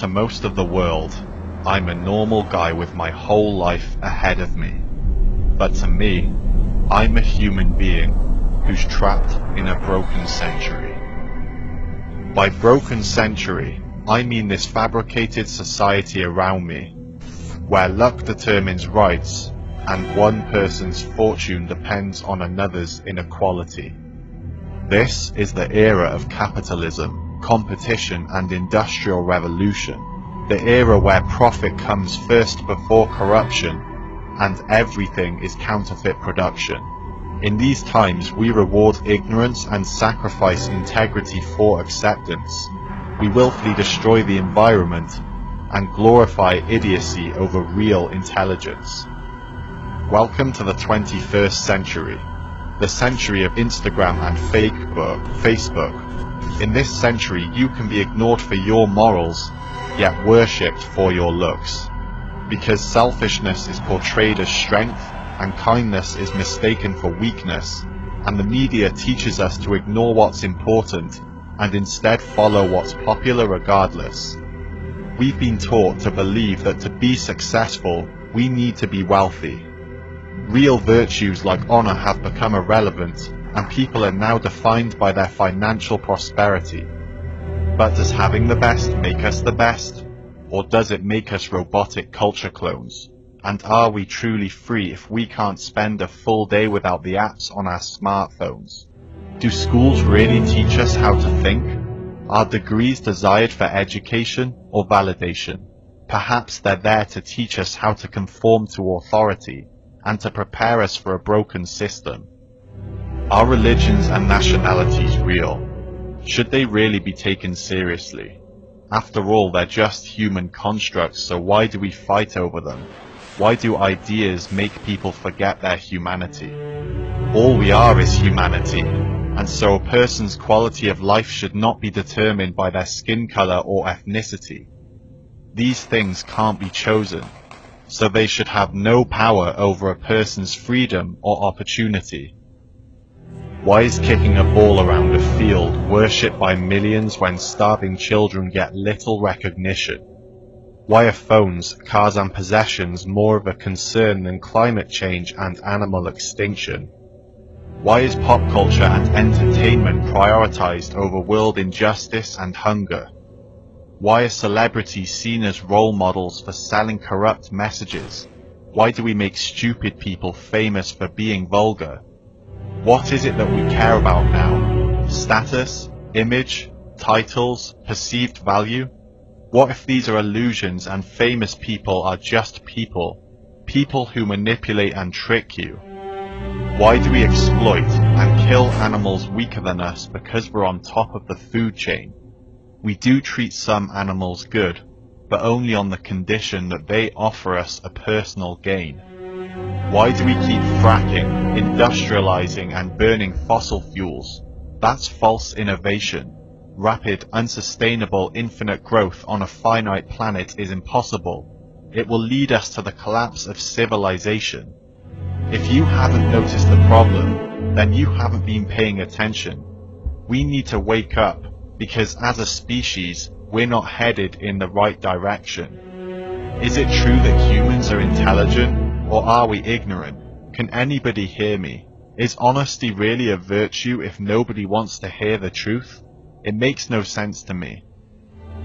to most of the world, I'm a normal guy with my whole life ahead of me. But to me, I'm a human being who's trapped in a broken century. By broken century, I mean this fabricated society around me, where luck determines rights and one person's fortune depends on another's inequality. This is the era of capitalism, competition and industrial revolution, the era where profit comes first before corruption and everything is counterfeit production. In these times we reward ignorance and sacrifice integrity for acceptance. We willfully destroy the environment and glorify idiocy over real intelligence. Welcome to the 21st century, the century of Instagram and Facebook. In this century you can be ignored for your morals, yet worshipped for your looks. Because selfishness is portrayed as strength and kindness is mistaken for weakness, and the media teaches us to ignore what's important and instead follow what's popular regardless. We've been taught to believe that to be successful, we need to be wealthy. Real virtues like honor have become irrelevant, and people are now defined by their financial prosperity. But does having the best make us the best? Or does it make us robotic culture clones? And are we truly free if we can't spend a full day without the apps on our smartphones? Do schools really teach us how to think? Are degrees desired for education or validation? Perhaps they're there to teach us how to conform to authority and to prepare us for a broken system. Are religions and nationalities real? Should they really be taken seriously? After all, they're just human constructs, so why do we fight over them? Why do ideas make people forget their humanity? All we are is humanity, and so a person's quality of life should not be determined by their skin color or ethnicity. These things can't be chosen, so they should have no power over a person's freedom or opportunity. Why is kicking a ball around a field worshipped by millions when starving children get little recognition? Why are phones, cars and possessions more of a concern than climate change and animal extinction? Why is pop culture and entertainment prioritized over world injustice and hunger? Why are celebrities seen as role models for selling corrupt messages? Why do we make stupid people famous for being vulgar? What is it that we care about now? Status, image, titles, perceived value? What if these are illusions and famous people are just people who manipulate and trick you? Why do we exploit and kill animals weaker than us because we're on top of the food chain? We do treat some animals good, but only on the condition that they offer us a personal gain. Why do we keep fracking, industrializing and burning fossil fuels? That's false innovation. Rapid, unsustainable, infinite growth on a finite planet is impossible. It will lead us to the collapse of civilization. If you haven't noticed the problem, then you haven't been paying attention. We need to wake up, because as a species, we're not headed in the right direction. Is it true that humans are intelligent? Or are we ignorant? Can anybody hear me? Is honesty really a virtue if nobody wants to hear the truth? It makes no sense to me.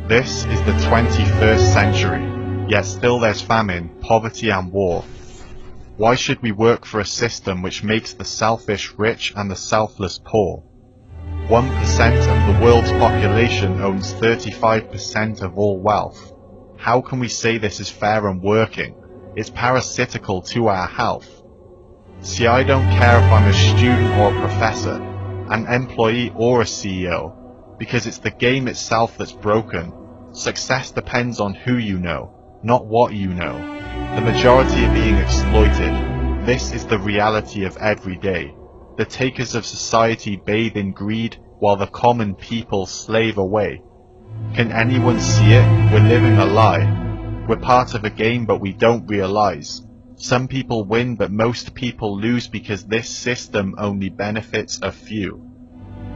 This is the 21st century, yet still there's famine, poverty and war. Why should we work for a system which makes the selfish rich and the selfless poor? 1% of the world's population owns 35% of all wealth. How can we say this is fair and working? It's parasitical to our health. See, I don't care if I'm a student or a professor, an employee or a CEO, because it's the game itself that's broken. Success depends on who you know, not what you know. The majority are being exploited. This is the reality of every day. The takers of society bathe in greed while the common people slave away. Can anyone see it? We're living a lie. We're part of a game but we don't realize. Some people win but most people lose because this system only benefits a few.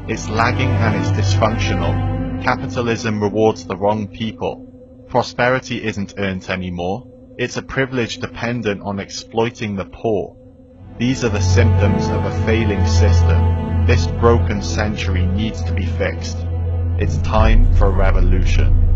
It's lagging and it's dysfunctional. Capitalism rewards the wrong people. Prosperity isn't earned anymore. It's a privilege dependent on exploiting the poor. These are the symptoms of a failing system. This broken century needs to be fixed. It's time for a revolution.